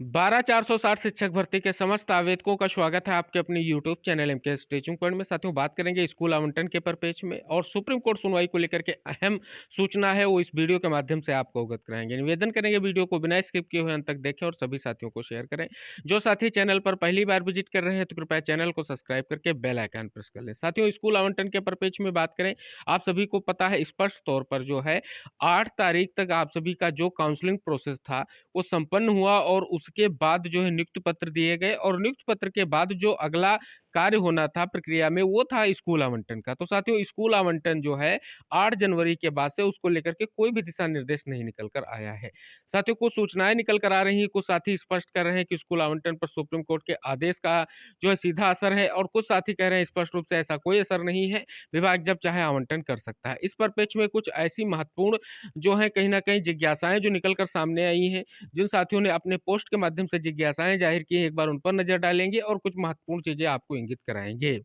12,460 शिक्षक भर्ती के समस्त आवेदकों का स्वागत है आपके अपने YouTube channel MKS teaching point में। साथियों, बात करेंगे स्कूल आवंटन के परिपेक्ष में और सुप्रीम कोर्ट सुनवाई को लेकर के अहम सूचना है वो इस वीडियो के माध्यम से आपको अवगत कराएंगे। निवेदन करेंगे वीडियो को बिना स्किप किए हुए अंत तक देखें और सभी साथियों को शेयर करें। जो साथी चैनल पर पहली बार विजिट कर रहे हैं तो कृपया चैनल को सब्सक्राइब करके बेल आइकन प्रेस कर लें। साथियों, स्कूल आवंटन के परिपेक्ष में बात करें, आप सभी को पता है स्पष्ट तौर पर जो है 8 तारीख तक आप सभी का जो काउंसलिंग प्रोसेस था वो संपन्न हुआ और उसके बाद जो है नियुक्ति पत्र दिए गए और नियुक्ति पत्र के बाद जो अगला कार्य होना था प्रक्रिया में वो था स्कूल आवंटन का। तो साथियों, स्कूल आवंटन जो है 8 जनवरी के बाद से उसको लेकर के कोई भी दिशा निर्देश नहीं निकल कर आया है। साथियों, कुछ सूचनाएं निकल कर आ रही हैं, कुछ साथी स्पष्ट कर रहे हैं कि स्कूल आवंटन पर सुप्रीम कोर्ट के आदेश का जो है सीधा असर है और कुछ साथी कह रहे हैं स्पष्ट रूप से ऐसा कोई असर नहीं है, विभाग जब चाहे आवंटन कर सकता है। इस परिप्रेक्ष्य में कुछ ऐसी महत्वपूर्ण जो है कहीं ना कहीं जिज्ञासाएं जो निकल कर सामने आई हैं, जिन साथियों ने अपने पोस्ट के माध्यम से जिज्ञासाएं जाहिर की हैं, एक बार उन पर नजर डालेंगे और कुछ महत्वपूर्ण चीजें आपको इंगित कराएंगे।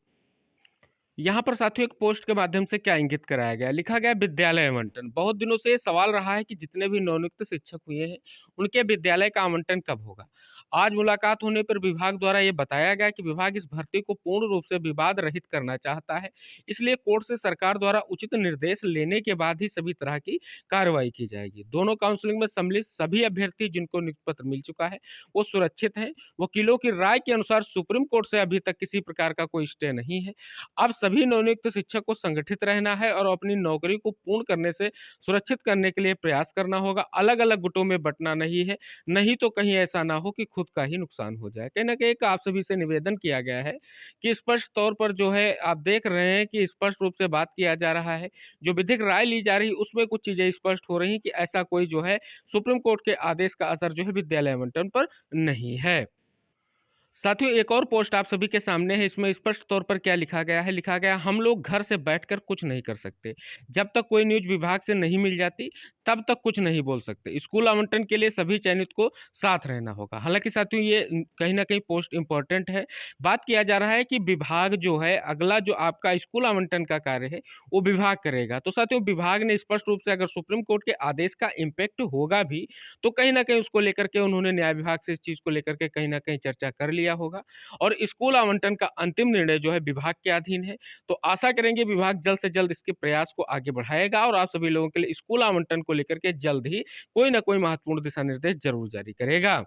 यहाँ पर साथियों एक पोस्ट के माध्यम से क्या इंगित कराया गया, लिखा गया विद्यालय आवंटन। बहुत दिनों से ये सवाल रहा है कि जितने भी नवनियुक्त शिक्षक हुए हैं उनके विद्यालय का आवंटन कब होगा। आज मुलाकात होने पर विभाग द्वारा ये बताया गया कि विभाग इस भर्ती को पूर्ण रूप से विवाद रहित करना चाहता है, इसलिए कोर्ट से सरकार द्वारा उचित निर्देश लेने के बाद ही सभी तरह की कार्रवाई की जाएगी। दोनों काउंसलिंग में सम्मिलित सभी अभ्यर्थी जिनको नियुक्ति पत्र मिल चुका है वो सुरक्षित हैं। वकीलों की राय के अनुसार सुप्रीम कोर्ट से अभी तक किसी प्रकार का कोई स्टे नहीं है। अब सभी नवनियुक्त शिक्षक को संगठित रहना है और अपनी नौकरी को पूर्ण करने से सुरक्षित करने के लिए प्रयास करना होगा। अलग अलग गुटों में बंटना नहीं है, नहीं तो कहीं ऐसा ना हो कि खुद का ही नुकसान हो जाए। कहीं ना कहीं एक आप सभी से निवेदन किया गया है कि स्पष्ट तौर पर जो है आप देख रहे हैं कि स्पष्ट रूप से बात किया जा रहा है, जो विधिक राय ली जा रही है उसमें कुछ चीजें स्पष्ट हो रही हैं कि ऐसा कोई जो है सुप्रीम कोर्ट के आदेश का असर जो है विद्यालय आवंटन पर नहीं है। साथियों, एक और पोस्ट आप सभी के सामने है। इसमें स्पष्ट तौर पर क्या लिखा गया है, लिखा गया हम लोग घर से बैठकर कुछ नहीं कर सकते। जब तक कोई न्यूज विभाग से नहीं मिल जाती तब तक कुछ नहीं बोल सकते। स्कूल आवंटन के लिए सभी चयनित को साथ रहना होगा। हालांकि साथियों ये कहीं ना कहीं पोस्ट इंपॉर्टेंट है। बात किया जा रहा है कि विभाग जो है अगला जो आपका स्कूल आवंटन का कार्य है वो विभाग करेगा। तो साथियों, विभाग ने स्पष्ट रूप से अगर सुप्रीम कोर्ट के आदेश का इम्पैक्ट होगा भी तो कहीं ना कहीं उसको लेकर के उन्होंने न्याय विभाग से इस चीज को लेकर के कहीं ना कहीं चर्चा कर लिया होगा और स्कूल आवंटन का अंतिम निर्णय जो है विभाग के अधीन है। तो आशा करेंगे विभाग जल्द से जल्द इसके प्रयास को आगे बढ़ाएगा और आप सभी लोगों के लिए स्कूल आवंटन को लेकर के जल्द ही कोई ना कोई महत्वपूर्ण दिशा निर्देश जरूर जारी करेगा।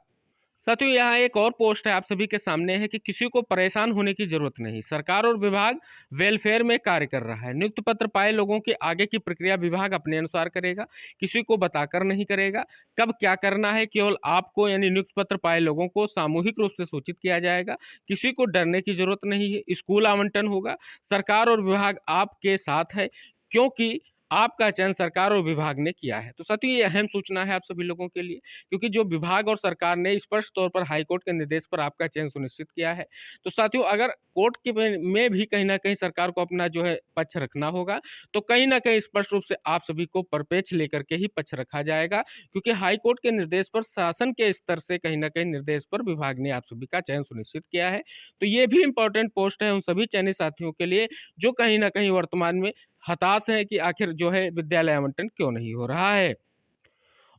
साथियों, यहाँ एक और पोस्ट है आप सभी के सामने है कि किसी को परेशान होने की जरूरत नहीं, सरकार और विभाग वेलफेयर में कार्य कर रहा है। नियुक्त पत्र पाए लोगों के आगे की प्रक्रिया विभाग अपने अनुसार करेगा, किसी को बताकर नहीं करेगा। कब क्या करना है केवल आपको यानी नियुक्त पत्र पाए लोगों को सामूहिक रूप से सूचित किया जाएगा। किसी को डरने की जरूरत नहीं है। स्कूल आवंटन होगा, सरकार और विभाग आपके साथ है क्योंकि आपका चयन सरकार और विभाग ने किया है। तो साथियों ये अहम सूचना है आप सभी लोगों के लिए, क्योंकि जो विभाग और सरकार ने स्पष्ट तौर पर हाईकोर्ट के निर्देश पर आपका चयन सुनिश्चित किया है। तो साथियों अगर कोर्ट के में भी कहीं ना कहीं सरकार को अपना जो है पक्ष रखना होगा तो कहीं ना कहीं स्पष्ट रूप से आप सभी को परिपेक्ष लेकर के ही पक्ष रखा जाएगा, क्योंकि हाईकोर्ट के निर्देश पर शासन के स्तर से कहीं ना कहीं निर्देश पर विभाग ने आप सभी का चयन सुनिश्चित किया है। तो ये भी इंपॉर्टेंट पोस्ट है उन सभी चयनित साथियों के लिए जो कहीं ना कहीं वर्तमान में हताश है कि आखिर जो है विद्यालय आवंटन क्यों नहीं हो रहा है।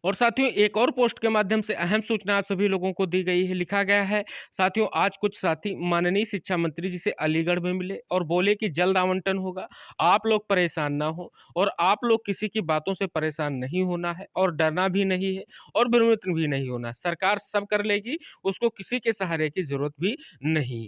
और साथियों एक और पोस्ट के माध्यम से अहम सूचना आप सभी लोगों को दी गई है। लिखा गया है साथियों आज कुछ साथी माननीय शिक्षा मंत्री जी से अलीगढ़ में मिले और बोले कि जल्द आवंटन होगा, आप लोग परेशान ना हो और आप लोग किसी की बातों से परेशान नहीं होना है और डरना भी नहीं है और भ्रमित भी नहीं होना। सरकार सब कर लेगी, उसको किसी के सहारे की जरूरत भी नहीं।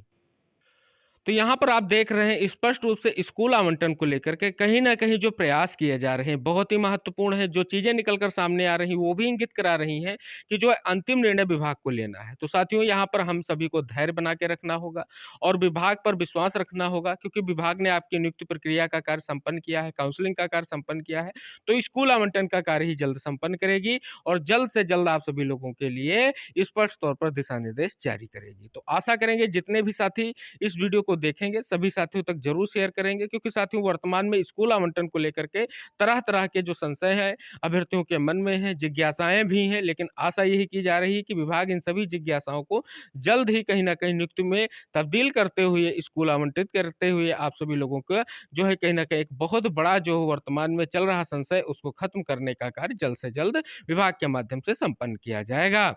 तो यहाँ पर आप देख रहे हैं स्पष्ट रूप से स्कूल आवंटन को लेकर के कहीं ना कहीं जो प्रयास किए जा रहे हैं बहुत ही महत्वपूर्ण है। जो चीजें निकल कर सामने आ रही हैं वो भी इंगित करा रही हैं कि जो है अंतिम निर्णय विभाग को लेना है। तो साथियों यहाँ पर हम सभी को धैर्य बना के रखना होगा और विभाग पर विश्वास रखना होगा, क्योंकि विभाग ने आपकी नियुक्ति प्रक्रिया का कार्य संपन्न किया है, काउंसलिंग का कार्य संपन्न किया है। तो स्कूल आवंटन का कार्य ही जल्द संपन्न करेगी और जल्द से जल्द आप सभी लोगों के लिए स्पष्ट तौर पर दिशा निर्देश जारी करेगी। तो आशा करेंगे जितने भी साथी इस वीडियो को देखेंगे सभी साथियों तक जरूर शेयर करेंगे, क्योंकि साथियों वर्तमान में स्कूल आवंटन को लेकर के तरह तरह के जो संशय है अभ्यर्थियों के मन में है, जिज्ञासाएं भी हैं, लेकिन आशा यही की जा रही है कि विभाग इन सभी जिज्ञासाओं को जल्द ही कहीं ना कहीं नियुक्ति में तब्दील करते हुए स्कूल आवंटित करते हुए आप सभी लोगों का जो है कहीं ना कहीं एक बहुत बड़ा जो वर्तमान में चल रहा संशय उसको खत्म करने का कार्य जल्द से जल्द विभाग के माध्यम से संपन्न किया जाएगा।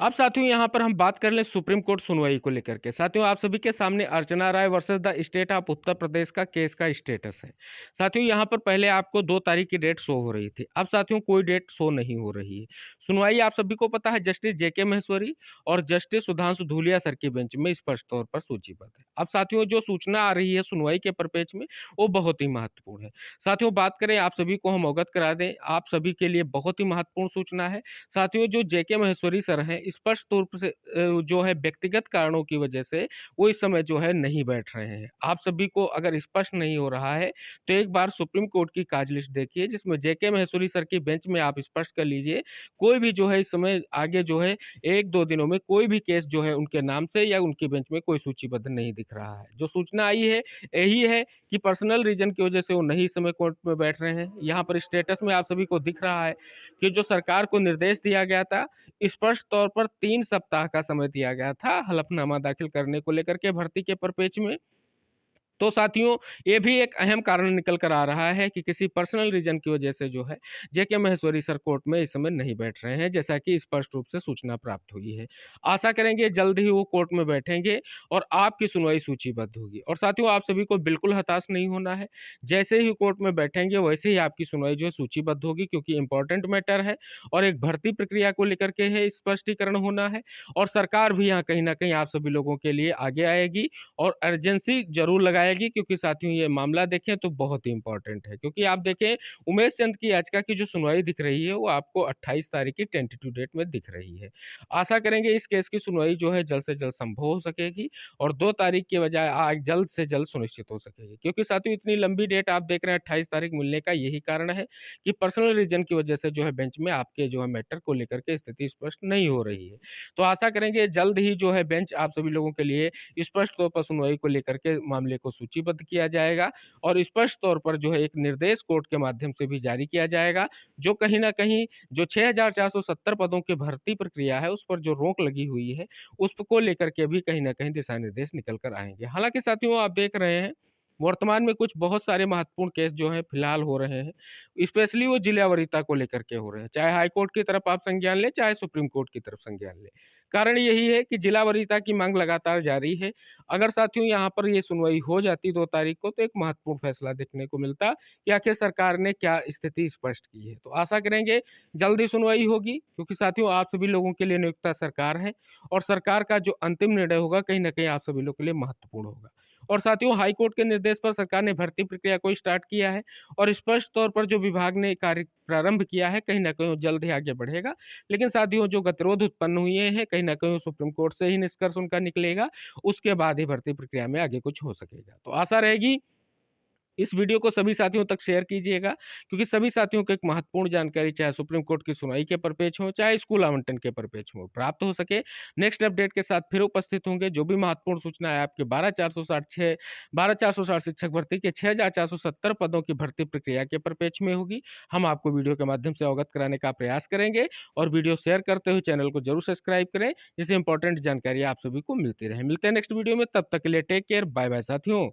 अब साथियों यहाँ पर हम बात कर लें सुप्रीम कोर्ट सुनवाई को लेकर के। साथियों आप सभी के सामने अर्चना राय versus the state of Uttar Pradesh का केस का स्टेटस है। साथियों यहाँ पर पहले आपको 2 तारीख की डेट शो हो रही थी, अब साथियों कोई डेट शो नहीं हो रही है। सुनवाई आप सभी को पता है जस्टिस जेके महेश्वरी और जस्टिस सुधांशु धूलिया सर की बेंच में स्पष्ट तौर पर सूचीबद्ध है। अब साथियों जो सूचना आ रही है सुनवाई के परिपेक्ष में वो बहुत ही महत्वपूर्ण है। साथियों बात करें, आप सभी को हम अवगत करा दें, आप सभी के लिए बहुत ही महत्वपूर्ण सूचना है। साथियों जो जेके महेश्वरी सर हैं स्पष्ट तौर से जो है व्यक्तिगत कारणों की वजह से वो इस समय जो है नहीं बैठ रहे हैं। आप सभी को अगर स्पष्ट नहीं हो रहा है तो एक बार सुप्रीम कोर्ट की कार्य लिस्ट देखिए, जिसमें जेके महेश्वरी सर की बेंच में आप स्पष्ट कर लीजिए कोई भी जो है इस समय आगे जो है 1-2 दिनों में कोई भी केस जो है उनके नाम से या उनकी बेंच में कोई सूचीबद्ध नहीं दिख रहा है। जो सूचना आई है यही है कि पर्सनल रीजन की वजह से वो नहीं इस समय कोर्ट में बैठ रहे हैं। यहाँ पर स्टेटस में आप सभी को दिख रहा है कि जो सरकार को निर्देश दिया गया था, स्पष्ट तौर पर 3 सप्ताह का समय दिया गया था हलफनामा दाखिल करने को लेकर के भर्ती के परिपेक्ष में। तो साथियों ये भी एक अहम कारण निकल कर आ रहा है कि किसी पर्सनल रीजन की वजह से जो है जेके महेश्वरी सर कोर्ट में इस समय नहीं बैठ रहे हैं, जैसा कि स्पष्ट रूप से सूचना प्राप्त हुई है। आशा करेंगे जल्द ही वो कोर्ट में बैठेंगे और आपकी सुनवाई सूचीबद्ध होगी। और साथियों आप सभी को बिल्कुल हताश नहीं होना है, जैसे ही कोर्ट में बैठेंगे वैसे ही आपकी सुनवाई जो है सूचीबद्ध होगी, क्योंकि इंपॉर्टेंट मैटर है और एक भर्ती प्रक्रिया को लेकर के है स्पष्टीकरण होना है। और सरकार भी यहाँ कहीं ना कहीं आप सभी लोगों के लिए आगे आएगी और अर्जेंसी जरूर लगाएगी, क्योंकि साथियों ये मामला देखें तो बहुत ही इंपॉर्टेंट है। क्योंकि आप देखें उमेश चंद की याचिका की जो सुनवाई दिख रही है वो आपको 28 तारीख की टेंटेटिव डेट में दिख रही है। आशा करेंगे इस केस की सुनवाई जो है जल्द से जल्द संभव हो सकेगी और 2 तारीख के बजाय आज जल्द से जल्द सुनिश्चित हो सकेगी। क्योंकि साथियों इतनी लंबी डेट आप देख रहे हैं 28 तारीख मिलने का यही कारण है कि पर्सनल रीजन की वजह से जो है बेंच में आपके जो है मैटर को लेकर के स्थिति स्पष्ट नहीं हो रही है। तो आशा करेंगे जल्द ही जो है बेंच आप सभी लोगों के लिए स्पष्ट तौर पर सुनवाई को लेकर के मामले को सूचीबद्ध किया जाएगा और स्पष्ट तौर पर जो है एक निर्देश कोर्ट के माध्यम से भी जारी किया जाएगा, जो कहीं न कहीं जो 6470 पदों की भर्ती प्रक्रिया है उस पर जो रोक लगी हुई है, उसको लेकर के भी कहीं न कहीं दिशा निर्देश निकल कर आएँगे। हालाँकि साथियों आप देख रहे हैं वर्तमान में कुछ बहुत सारे महत्वपूर्ण केस जो हैं फिलहाल हो रहे हैं, स्पेशली वो जिला वरीयता को लेकर के हो रहे हैं। चाहे हाई कोर्ट की तरफ आप संज्ञान लें, चाहे सुप्रीम कोर्ट की तरफ संज्ञान लें। कारण यही है कि जिला वरीयता की मांग लगातार जारी है। अगर साथियों यहाँ पर ये सुनवाई हो जाती 2 तारीख को तो एक महत्वपूर्ण फैसला देखने को मिलता कि आखिर सरकार ने क्या स्थिति स्पष्ट की है। तो आशा करेंगे जल्द ही सुनवाई होगी, क्योंकि साथियों आप सभी लोगों के लिए नियुक्ता सरकार है और सरकार का जो अंतिम निर्णय होगा कहीं न कहीं आप सभी लोगों के लिए महत्वपूर्ण होगा। और साथियों हाई कोर्ट के निर्देश पर सरकार ने भर्ती प्रक्रिया को स्टार्ट किया है और स्पष्ट तौर पर जो विभाग ने कार्य प्रारंभ किया है कहीं न कहीं वो जल्द ही आगे बढ़ेगा। लेकिन साथियों जो गतिरोध उत्पन्न हुए हैं कहीं न कहीं वो सुप्रीम कोर्ट से ही निष्कर्ष उनका निकलेगा, उसके बाद ही भर्ती प्रक्रिया में आगे कुछ हो सकेगा। तो आशा रहेगी इस वीडियो को सभी साथियों तक शेयर कीजिएगा, क्योंकि सभी साथियों को एक महत्वपूर्ण जानकारी चाहे सुप्रीम कोर्ट की सुनवाई के परिपेक्ष हो, चाहे स्कूल आवंटन के परिपेक्ष हो, प्राप्त हो सके। नेक्स्ट अपडेट के साथ फिर उपस्थित होंगे। जो भी महत्वपूर्ण सूचना है आपके 12460 शिक्षक भर्ती के 6470 पदों की भर्ती प्रक्रिया के परिपेक्ष में होगी। हम आपको वीडियो के माध्यम से अवगत कराने का प्रयास करेंगे और वीडियो शेयर करते हुए चैनल को जरूर सब्सक्राइब करें, जिससे इंपॉर्टेंट जानकारी आप सभी को मिलती रहे। मिलते हैं नेक्स्ट वीडियो में, तब तक के लिए टेक केयर, बाय बाय साथियों।